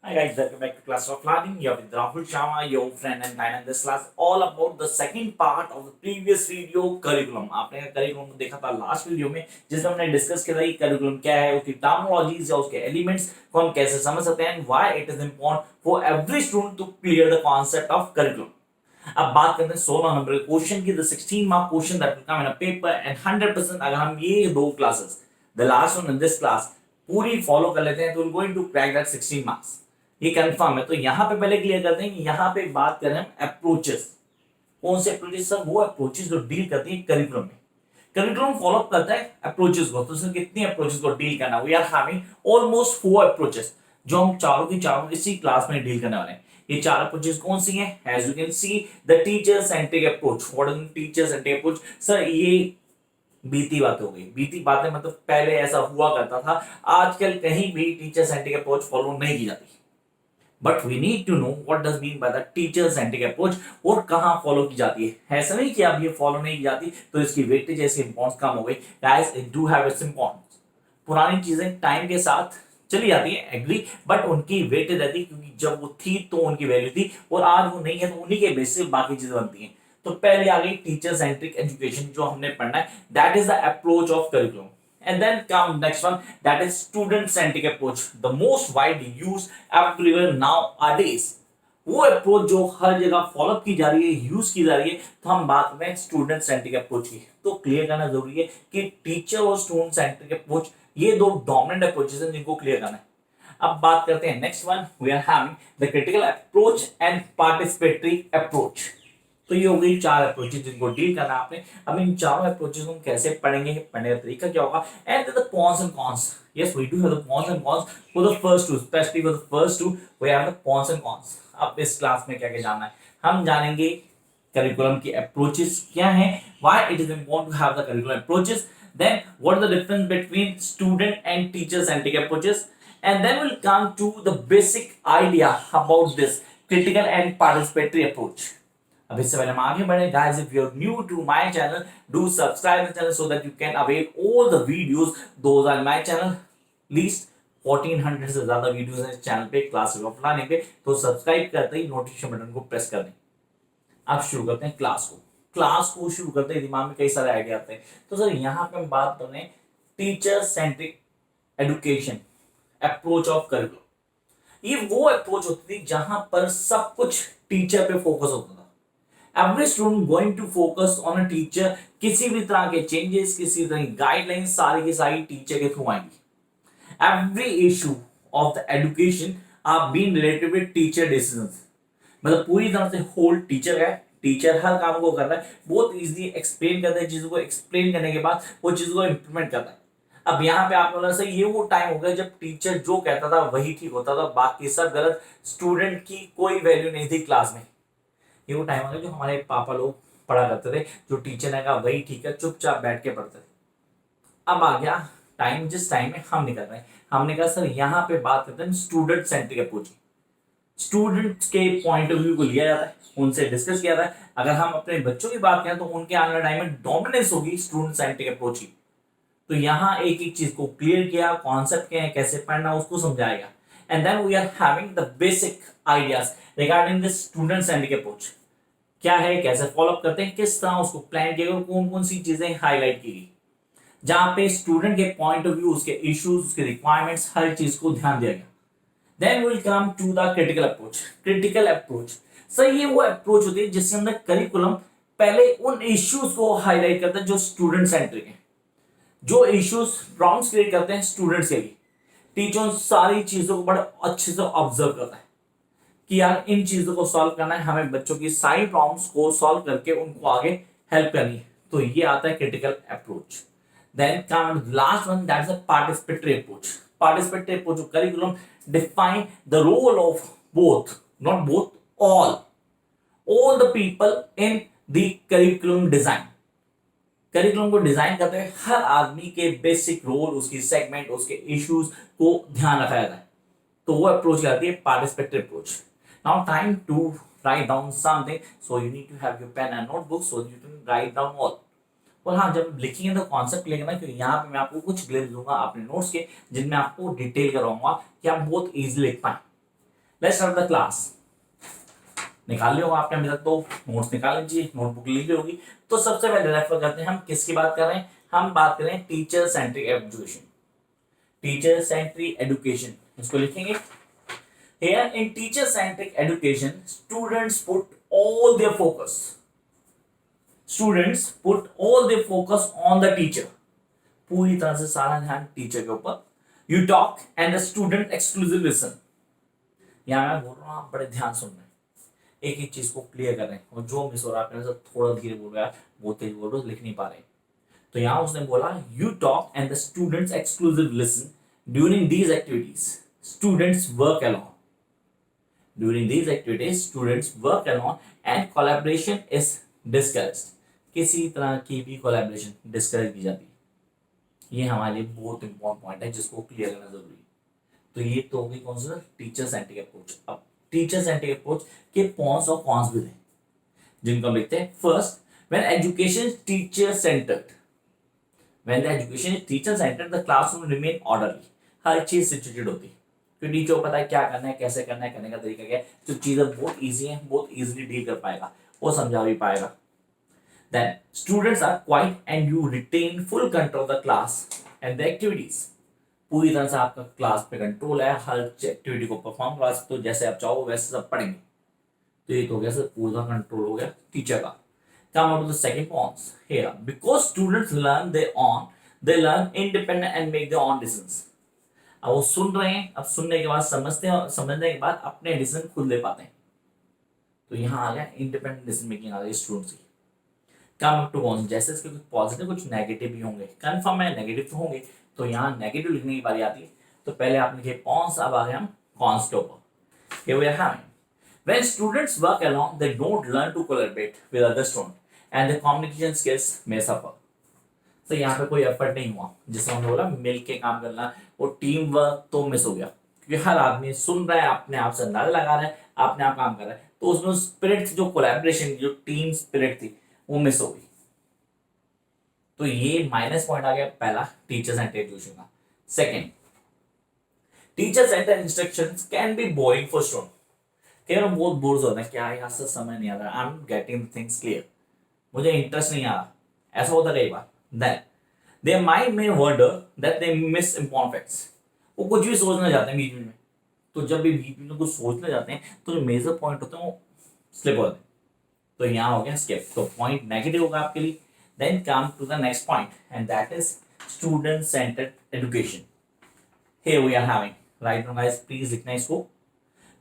Hi guys, welcome back to class of learning. You're with Rahul Sharma, your friend and guide in this class all about the second part of the previous video curriculum. आपने curriculum को देखा था last video में जिसमें हमने discuss किया था कि curriculum क्या है, उसकी टर्मिनोलॉजीज या उसके एलिमेंट्स को हम कैसे समझ सकते हैं, why it is important for every student to clear the concept of curriculum. अब बात करते हैं 16 नंबर के क्वेश्चन की, the 16 mark question that will come in a paper and 100% अगर हम ये दो classes, the last one and this class पूरी फॉलो कर लेते हैं तो we're going to crack that 16 marks. ये कंफर्म है। तो यहाँ पे पहले क्लियर करते हैं कि यहाँ पे बात कर रहे हैं हम अप्रोचेस। कौन से अप्रोचेस सर? वो अप्रोचेस जो डील करती है करिकुलम में। करिकुलम फॉलो करता है अप्रोचेस को। तो सर कितनी अप्रोचेस को डील करना? We are having almost 4 approaches जो हम चारों की चारों इसी क्लास में डील करने वाले हैं। ये चार अप्रोचेस कौन सी हैं? As you can see the teacher centric approach. What is teacher centric approach? Sir ये बीती बात हो गई। बीती बातें मतलब पहले ऐसा हुआ करता था, आजकल कहीं भी टीचर सेंट्रिक अप्रोच फॉलो नहीं की जाती। But we need to know what does mean by the teacher centric approach और कहां फॉलो की जाती है। ऐसा नहीं कि अब ये फॉलो नहीं की जाती तो इसकी वेटेज इसकी इंपॉर्टेंस कम हो गई। Guys it do have its importance. पुरानी चीजें टाइम के साथ चली जाती है, एग्री, बट उनकी वेटेज रहती है क्योंकि जब वो थी तो उनकी वैल्यू थी और आज वो नहीं है तो उन्हीं के बेसिस से बाकी चीजें बनती हैं। तो पहले आ गई टीचर सेंट्रिक एजुकेशन जो हमने पढ़ना है, that is the approach of curriculum. And then come next one, that is student-centric approach, the most widely used everywhere nowadays. वो अप्रोच जो हर जगह फॉलो की जा रही है, यूज की जा रही है। तो हम बात करें स्टूडेंट सेंट्रिक अप्रोच की, तो क्लियर करना जरूरी है कि टीचर और स्टूडेंट सेंट्रिक अप्रोच ये दो डोमिनेंट अप्रोचेस हैं जिनको क्लियर करना है। अब बात करते हैं next one, we are having the critical approach and participatory approach. तो ये हो गई चार अप्रोचेस जिनको डील करना है आपने। अब इन चारों अप्रोचेस हम कैसे पढ़ेंगे, पढ़ने का तरीका क्या होगा, and the pros and cons. Yes we do have the pros and cons for the first two, specially for the first two we have the pros and cons. अब इस क्लास में क्या क्या जानना है, हम जानेंगे करिकुलम की अप्रोचेस क्या हैं, why it is important to have the curriculum approaches, then what is the difference between student and teacher centric approaches, and then we'll come to the basic idea about this critical and participatory approach. अब इससे पहले हम आगे बढ़े, guys, if you're new to my channel, do subscribe the channel so that you can avail all the videos. Those are my channel. Least 1400 से ज्यादा videos हैं इस चैनल पे क्लासेस ऑफ लर्निंग पे। तो सब्सक्राइब करते ही नोटिफिकेशन बटन को press कर दें। अब शुरू करते हैं क्लास को। क्लास को शुरू करते ही दिमाग में कई सारे आइडिया आते हैं। तो सर यहाँ पे हम बात कर रहे हैं teacher centric education approach of curriculum. ये वो अप्रोच होती थी जहां पर सब कुछ टीचर पे फोकस होता था। Every student going to focus on a teacher, किसी भी तरह के चेंजेस, किसी तरह की गाइडलाइंस सारी की सारी टीचर के थ्रू आएंगी। Every issue of the education are being related with teacher decisions। मतलब पूरी तरह से होल टीचर है, टीचर हर काम को कर रहा है, बहुत इजीली एक्सप्लेन करता है चीजों को, एक्सप्लेन करने के बाद वो चीजों को इंप्लीमेंट करता है। अब यहाँ पे आप बोला सर ये वो टाइम हो गया जब टीचर जो कहता था वही ठीक होता था, बाकी सब गलत, स्टूडेंट की कोई वैल्यू नहीं थी क्लास में। ये वो टाइम आ गया जो हमारे पापा लोग पढ़ा करते थे, जो टीचर ने कहा वही ठीक है, चुपचाप बैठ के पढ़ते थे। अब आ गया टाइम जिस टाइम में हम निकल रहे हैं, हमने कहा सर यहाँ पे बात करते हैं स्टूडेंट सेंट्रिक अप्रोच। स्टूडेंट्स के पॉइंट ऑफ व्यू को लिया जाता है, उनसे डिस्कस किया जाता है। अगर हम अपने बच्चों की बात करें तो उनके आने वाले टाइम में डोमिनेंस होगी स्टूडेंट सेंट्रिक अप्रोच की। तो यहाँ एक एक चीज को क्लियर किया, कॉन्सेप्ट क्या है, कैसे पढ़ना उसको समझाएगा। And then we are having the basic ideas regarding the student centric approach। क्या है, कैसे फॉलो अप करते हैं, किस तरह उसको प्लान किया, कौन कौन सी चीजें हाईलाइट की गई, जहां पे स्टूडेंट के पॉइंट ऑफ व्यू, उसके इश्यूज, उसके रिक्वायरमेंट्स, हर चीज को ध्यान दिया गया। Then will come to the critical approach. Critical approach sir ये वो अप्रोच होती है जिसके अंदर करिकुलम पहले उन इश्यूज को हाईलाइट करता है जो स्टूडेंट सेंट्रिक है, जो इश्यूज प्रॉब्लम्स क्रिएट करते हैं स्टूडेंट्स के लिए। टीचर सारी चीजों को बड़े अच्छे से ऑब्जर्व करता है कि यार इन चीजों को सॉल्व करना है, हमें बच्चों की सारी प्रॉब्लम्स को सॉल्व करके उनको आगे हेल्प करनी है। तो ये आता है critical approach. Then come last one, that is a participatory approach. Participatory approach curriculum define the role of both, not both, all the people in the curriculum design. Curriculum को डिजाइन करते हैं हर आदमी के बेसिक रोल, उसकी segment, उसके issues को ध्यान रखा जाता है। तो वो अप्रोच कहती है participatory approach. Now time to write down something, so you need to have your pen and notebook so you can write down all. और हाँ, जब लिखेंगे तो कॉन्सेप्ट लिखना, क्योंकि यहाँ पे मैं आपको कुछ ग्लिम्स दूंगा अपने नोट्स के जिनमें आपको डिटेल कराऊंगा कि आप बहुत इजीली लिख पाए। Let's start the class. निकाल लिया होगा आपने अभी तक, तो नोट्स निकाल लीजिए, नोटबुक ली होगी। तो सबसे पहले रेफर करते हैं हम किसकी बात कर रहे हैं, हम बात करें teacher centric education, teacher centric education इसको लिखेंगे। Here in teacher centric education, students put all their focus on the teacher, पूरी तरह से सारा ध्यान टीचर के ऊपर। You talk and the student exclusive listen। यहाँ मैं बोल रहा हूँ, आप बड़े ध्यान सुन रहे हैं, एक एक चीज को क्लियर कर रहे हैं, और जो मिस हो रहा है आपने थोड़ा धीरे बोल रहा है, बहुत तेज बोल रहे हो, लिख नहीं पा रहे। तो यहाँ उसने बोला you talk and the students exclusive listen during these activities, students work alone। During these activities, students work alone and collaboration is discouraged। किसी तरह की भी collaboration discourage की जाती है। ये हमारे लिए बहुत इंपॉर्टेंट पॉइंट है जिसको क्लियर करना जरूरी है। तो ये तो होगी कौन सा, टीचर सेंट्रिक अप्रोच। अब टीचर सेंट्रिक अप्रोच के पॉन्स और कॉन्स भी थे, जिनको हम लिखते हैं। First, when education is teacher centered, when the education is teacher centered, the classroom remain orderly। हर चीज सिचुएटेड होती है, तो टीचर को पता है क्या करना है, कैसे करना है, करने का तरीका क्या है। जो चीजें बहुत इजी हैं, बहुत इजीली डील कर पाएगा, वो समझा भी पाएगा। Then students are quite and you retain full control the class and the activities. पूरी तरह से आपका क्लास पे कंट्रोल है, हर एक्टिविटी को परफॉर्म करा सकते हो, जैसे आप चाहो वैसे सब पढ़ेंगे। तो ये तो हो गया सर, पूरा कंट्रोल हो गया टीचर का। Come on to the second point here, because students learn they learn independent and make their own decisions। अब वो सुन रहे हैं, अब सुनने के बाद समझते हैं, समझने के बाद अपने डिसीजन खुद ले पाते हैं। तो यहाँ आ गया इंडिपेंडेंट डिसीजन मेकिंग आ गई स्टूडेंट्स की। कम अप टू कॉन्स, जैसे इसके कुछ पॉजिटिव कुछ नेगेटिव भी होंगे, कंफर्म है नेगेटिव तो होंगे, तो यहाँ नेगेटिव लिखने की बारी आती है। तो पहले आप लिखे कॉन्स, अब आ गए हम कॉन्स के ऊपर। Here we are having, when students work alone they don't learn to collaborate with other students and their communication skills may suffer। तो यहाँ पे कोई एफर्ट नहीं हुआ, जिससे हमने बोला मिल के काम करना, वो टीम वर्क तो मिस हो गया, क्योंकि हर आदमी सुन रहा है, अपने आप से अंदाजा लगा रहा है, अपने आप काम कर रहा है, तो उसमें स्पिरिट जो कोलैबोरेशन जो टीम स्पिरिट थी वो मिस हो गई। तो ये माइनस पॉइंट आ गया पहला टीचर सेंटर्ड एजुकेशन का। Second, teacher centred instructions can be boring for student. कई बार बहुत बोर होता है, क्या यहाँ से समझ नहीं आ रहा, I am getting things clear, मुझे इंटरेस्ट नहीं आ रहा, ऐसा होता है कई बार। Then their mind may wonder that they miss important facts। वो कुछ भी सोचना चाहते हैं बीच में, तो जब भी बीच में कुछ सोचने जाते हैं तो जो मेजर पॉइंट होते हैं वो स्लिप होते हैं। तो यहाँ हो गया स्किप, तो पॉइंट नेगेटिव होगा आपके लिए। Then come to the next point and that is student centered education। Here we are having, right now guys please लिखना इसको।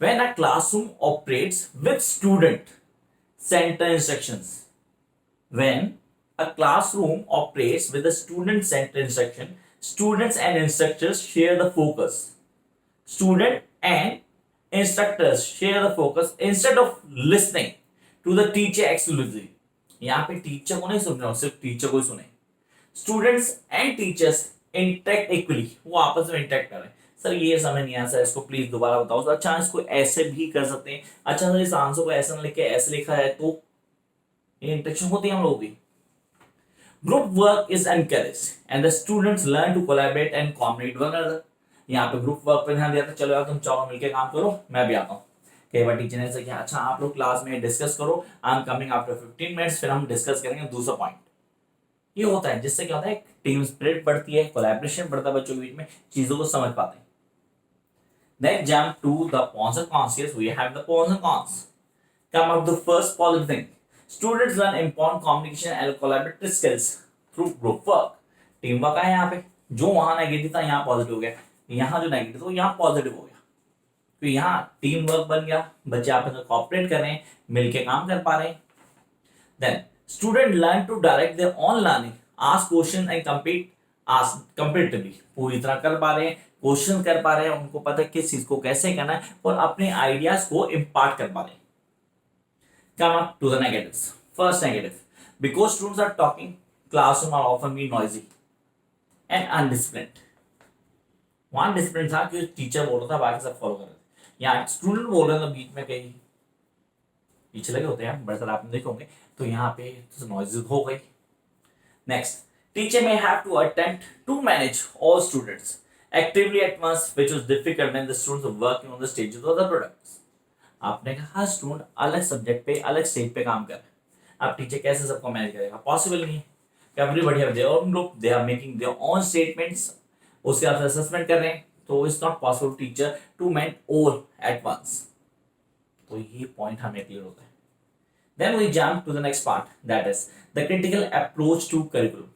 When a classroom operates with student centered instructions, when a classroom operates with a student-centered instruction, students and instructors share the focus। Student and instructors share the focus instead of listening to the teacher exclusively। यहाँ पे teacher को नहीं सुन रहे हो, सिर्फ teacher को ही सुने। Students and teachers interact equally, वो आपस में इंटरेक्ट कर रहे हैं। सर ये समझ नहीं आया सर, इसको प्लीज दोबारा बताओ। तो अच्छा इसको ऐसे भी कर सकते हैं, अच्छा सर इस आंसर को ऐसा लिख के ऐसे लिखा है, तो ये इंटरेक्शन होती है हम लोगों की। Group work is encouraged and the students learn to collaborate and communicate with one another। यहाँ पे ग्रुप वर्क पे ध्यान दिया था, चलो यार तुम चाहो मिलके काम करो, मैं भी आता हूँ। कई बार टीचर ने कहा अच्छा आप लोग क्लास में डिस्कस करो, I am coming after 15 minutes, फिर हम डिस्कस करेंगे दूसरा पॉइंट। ये होता है, जिससे क्या होता है टीम स्पिरिट बढ़ती है, कोलैबोरेशन बढ़ता है बच्चों के बीच में, चीजों को समझ पाते हैं। Then jump to the pros and cons। Yes, we have the pros and cons। Come up the first positive thing, students learn important communication and collaborative skills through group work। Team work है यहाँ पे, जो वहां negative था यहाँ positive हो गया, यहाँ जो नेगेटिव था यहाँ पॉजिटिव हो गया, तो यहाँ टीम वर्क बन गया, बच्चे आपस में कोऑपरेट कर रहे हैं, मिलके काम कर पा रहे हैं। Then student learn to direct their own learning, ask question and competitively, पूरी तरह कर पा रहे हैं, क्वेश्चन कर पा रहे हैं, उनको पता है किस चीज को कैसे करना है, और अपने आइडियाज को इम्पार्ट कर पा रहे हैं। Come up to the negatives। First negative, because students are talking, classroom are often be noisy and undisciplined। वहां डिसिप्लिन था कि टीचर बोल रहा था, बाकी सब फॉलो कर रहे थे, यहाँ स्टूडेंट बोल रहे थे बीच में, कहीं पीछे लगे होते हैं बड़े सारे आपने देखे होंगे, तो यहाँ पे नॉइज हो गई। Next, teacher may have to attempt to manage all students actively at once, which was difficult when the students were working on the stages of the products. आपने कहा हर स्टूडेंट अलग सब्जेक्ट पे अलग स्टेज पे काम कर रहे हैं, आप टीचर कैसे सबको मैनेज करेगा? पॉसिबल नहीं है। Everybody have their own group, they are making their own statements, उसके बाद असेसमेंट कर रहे हैं, तो it's not possible teacher to manage all at once. तो ये पॉइंट हमें क्लियर होता है। Then we jump to the next part, that is the critical approach to curriculum.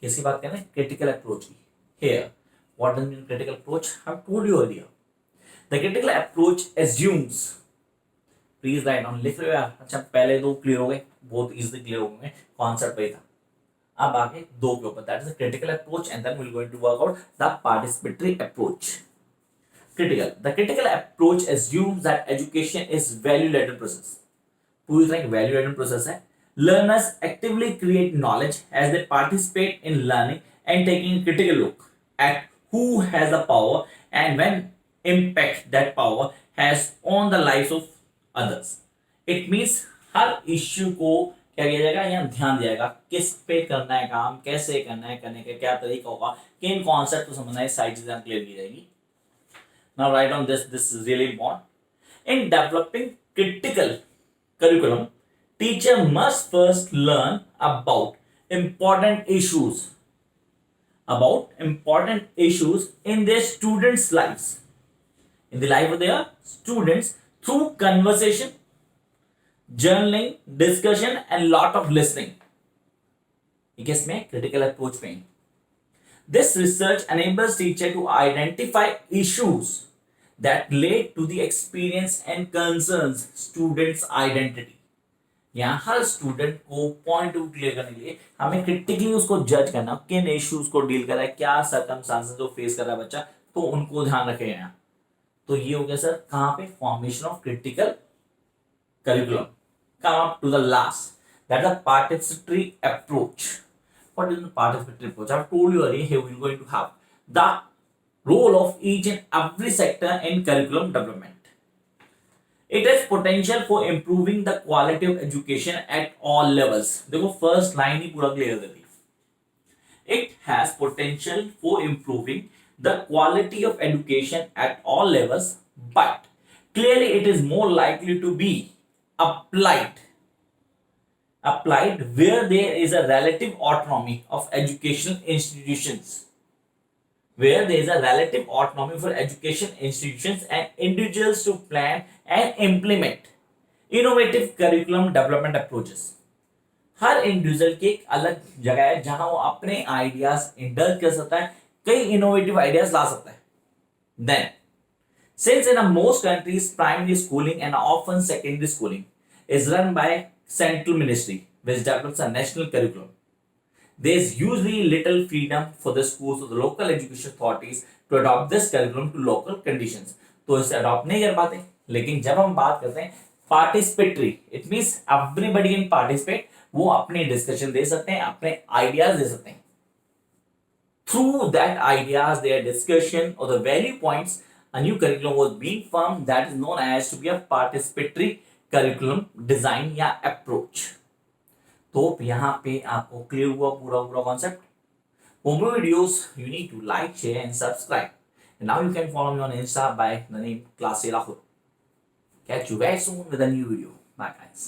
किसकी बात कर रहे हैं? Critical approach की। Here, what does mean critical approach? I've told you earlier. The critical approach assumes. Please write down, लिख रहे हो यार? अच्छा, पहले दो क्लियर हो गए, बहुत इजीली क्लियर हो गए, कॉन्सेप्ट वही था। अब आगे दो के ऊपर, that is the critical approach, and then we're going to work out the participatory approach. Critical. The critical approach assumes that education is value-laden process. पूरी तरह वैल्यू एडेड प्रोसेस है। Learners actively create knowledge as they participate in learning and taking critical look at who has the power and when impact that power has on the lives of others. It means हर issue को क्या किया जाएगा, यहाँ ध्यान दिया जाएगा, किस पे करना है काम, कैसे करना है, करने का क्या तरीका होगा, किन कॉन्सेप्ट को समझना है, सारी चीजें क्लियर की जाएगी। Now right on this is really important. In developing critical curriculum, teacher must first learn about important issues in their students' lives, in the life of their students, through conversation, journaling, discussion and lot of listening. इसमें critical approach में this research enables teacher to identify issues that relate to the experience and concerns students identity. यहाँ हर student को point of clear करने के लिए हमें critically उसको जज करना, किन इश्यूज को डील कर रहा है, क्या सर्कमस्टांसेस जो फेस कर रहा है बच्चा, तो उनको ध्यान रखें यहाँ। तो ये हो गया सर कहाँ पे, formation of critical curriculum. Come up to the last, that is participatory approach. What is the participatory approach? I have told you earlier, here we are going to have the role of each and every sector in curriculum development. It has potential for improving the quality of education at all levels. देखो first line ही पूरा clear कर दी। It has potential for improving the quality of education at all levels, but clearly it is more likely to be applied where there is a relative autonomy of educational institutions. Where there is a relative autonomy for education institutions and individuals to plan and implement innovative curriculum development approaches. Her individual की एक अलग जगह है जहां वो अपने ideas indulge कर सकता है, कई इनोवेटिव आइडियाज ला सकता है। Then, since in most countries primary schooling and often secondary schooling is run by central ministry which develops a national curriculum, there is usually little freedom for the schools or the local education authorities to adopt this curriculum to local conditions. तो इसे adopt नहीं कर पाते। लेकिन जब हम बात करते हैं participatory, it means everybody can participate, वो अपने डिस्कशन दे सकते हैं, अपने आइडियाज दे सकते हैं। Through that ideas, their discussion or the value points, a new curriculum was being formed that is known as to be a participatory curriculum design या approach. तो यहाँ पे आपको क्लियर हुआ पूरा concept. For more videos, you need to like, share and subscribe. And now you can follow me on Insta by the name Class RAHUL. Catch you very soon with a new video. Bye guys.